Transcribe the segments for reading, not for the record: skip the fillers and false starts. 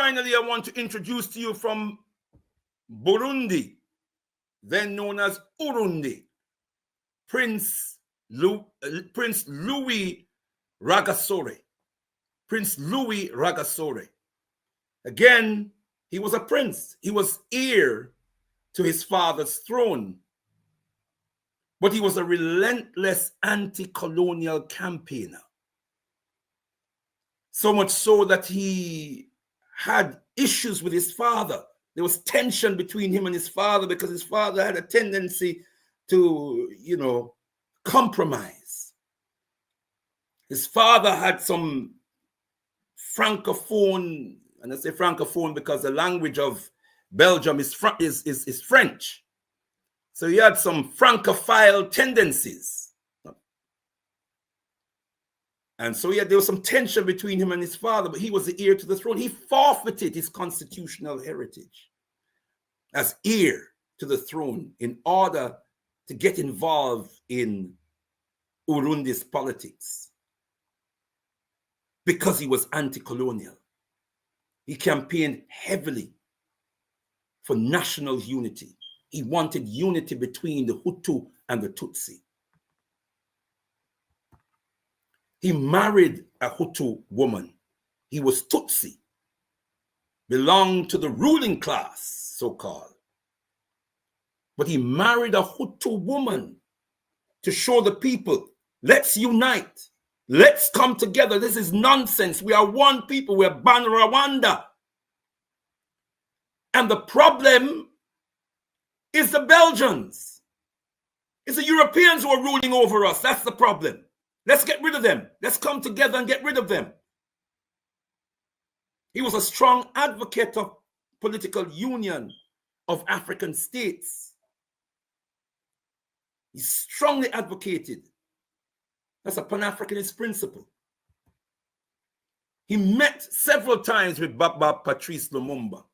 finally, I want to introduce to you from Burundi, then known as Urundi, Prince Louis Rwagasore. Prince Louis Rwagasore. Again, he was a prince. He was heir to his father's throne. But he was a relentless anti-colonial campaigner. So much so that he had issues with his father. There was tension between him and his father because his father had a tendency to, compromise. His father had some Francophone, and I say Francophone because the language of Belgium is French. So he had some Francophile tendencies. And so there was some tension between him and his father, but he was the heir to the throne. He forfeited his constitutional heritage as heir to the throne in order to get involved in Urundi's politics because he was anti-colonial. He campaigned heavily for national unity. He wanted unity between the Hutu and the Tutsi. He married a Hutu woman. He was Tutsi, belonged to the ruling class, so-called. But he married a Hutu woman to show the people, let's unite. Let's come together. This is nonsense. We are one people. We are RWANDA. And the problem is the Belgians. It's the Europeans who are ruling over us. That's the problem. Let's get rid of them. Let's come together and get rid of them. He was a strong advocate of political union of African states. He strongly advocated. That's a Pan-Africanist principle. He met several times with Baba Patrice Lumumba.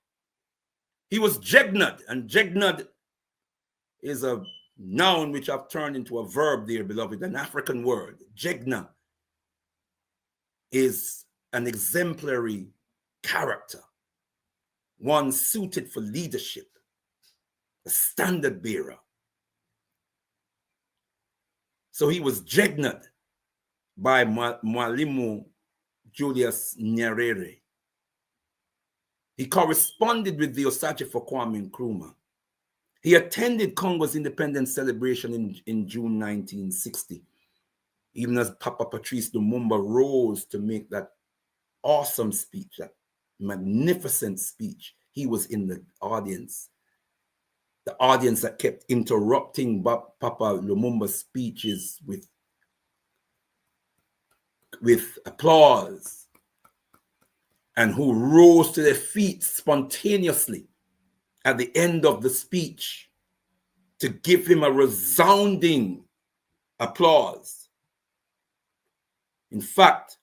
He was jegnad, and jegnad is a noun which I've turned into a verb there, beloved, an African word. Jegna is an exemplary character, one suited for leadership, a standard bearer. So he was jegnad by Mwalimu Julius Nyerere. He corresponded with the Osage for Kwame Nkrumah. He attended Congo's independence celebration in June 1960, even as Papa Patrice Lumumba rose to make that awesome speech, that magnificent speech. He was in the audience that kept interrupting Papa Lumumba's speeches with applause, and who rose to their feet spontaneously at the end of the speech to give him a resounding applause. In fact,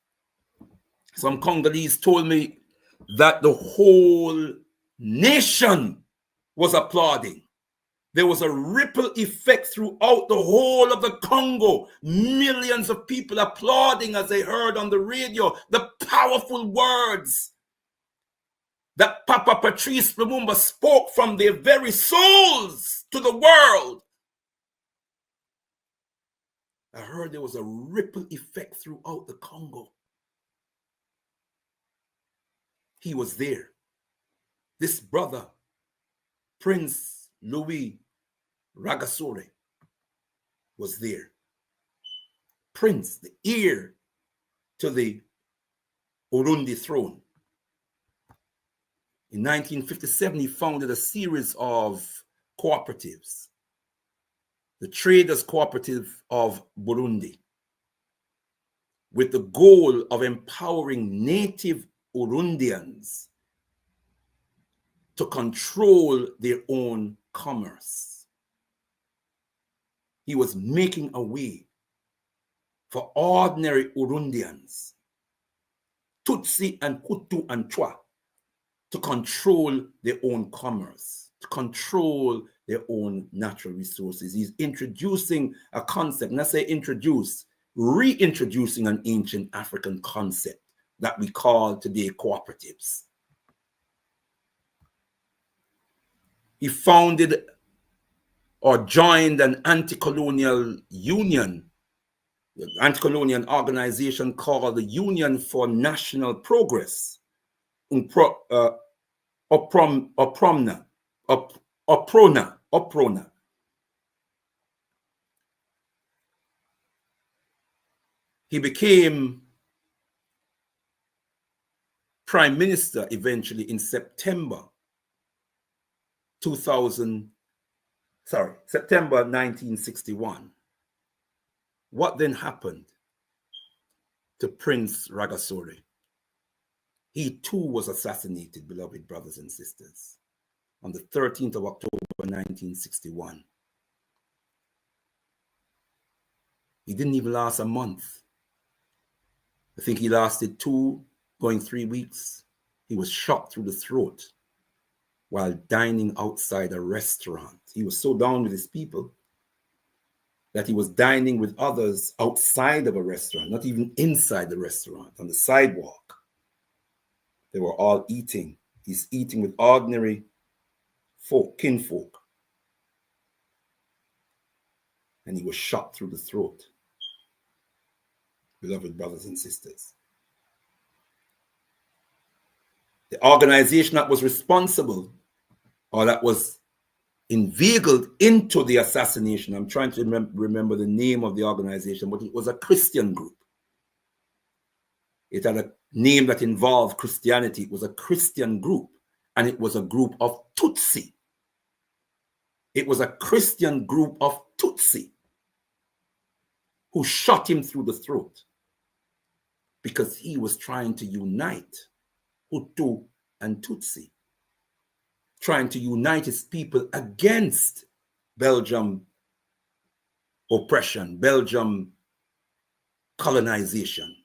some Congolese told me that the whole nation was applauding. There was a ripple effect throughout the whole of the Congo. Millions of people applauding as they heard on the radio the powerful words that Papa Patrice Lumumba spoke from their very souls to the world. I heard there was a ripple effect throughout the Congo. He was there. This brother, Prince Louis Rwagasore, was there. Prince, the heir to the Urundi throne. In 1957, he founded a series of cooperatives. The Traders Cooperative of Burundi, with the goal of empowering native Urundians to control their own commerce. He was making a way for ordinary Urundians, Tutsi and Hutu and Twa, to control their own commerce, to control their own natural resources. He's introducing a concept, and I say introduce, reintroducing an ancient African concept that we call today cooperatives. He founded or joined an anti-colonial union, an anti-colonial organization called the Union for National Progress, Uprona. He became prime minister eventually in September 1961. What then happened to Prince Rwagasore? He too was assassinated, beloved brothers and sisters, on the 13th of October 1961. He didn't even last a month. I think he lasted 2 going 3 weeks. He was shot through the throat while dining outside a restaurant. He was so down with his people that he was dining with others outside of a restaurant, not even inside the restaurant, on the sidewalk. They were all eating. He's eating with ordinary folk, kinfolk. And he was shot through the throat. Beloved brothers and sisters. The organization that was responsible, or that was inveigled into the assassination, I'm trying to remember the name of the organization, but it was a Christian group. It had a name that involved Christianity. It was a Christian group, and it was a group of Tutsi. It was a Christian group of Tutsi who shot him through the throat because he was trying to unite Hutu and Tutsi, trying to unite his people against Belgium oppression, Belgium colonization.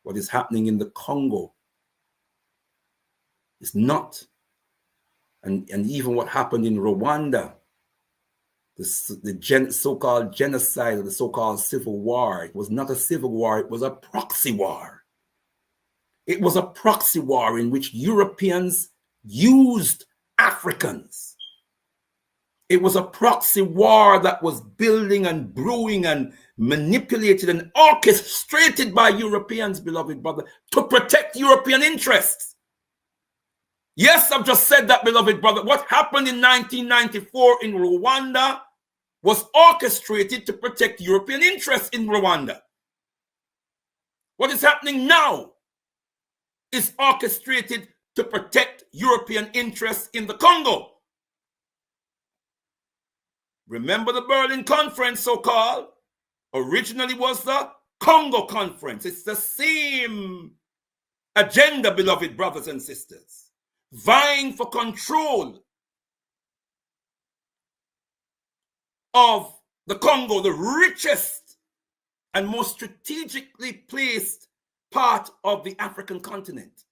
What is happening in the Congo is not, and even what happened in Rwanda, the so-called genocide or the so-called civil war, it was not a civil war, it was a proxy war. It was a proxy war in which Europeans used Africans. It was a proxy war that was building and brewing and manipulated and orchestrated by Europeans, beloved brother, to protect European interests. Yes, I've just said that, beloved brother. What happened in 1994 in Rwanda was orchestrated to protect European interests in Rwanda. What is happening now is orchestrated to protect European interests in the Congo. Remember the Berlin Conference, so-called, originally was the Congo Conference. It's the same agenda, beloved brothers and sisters, vying for control of the Congo, the richest and most strategically placed part of the African continent.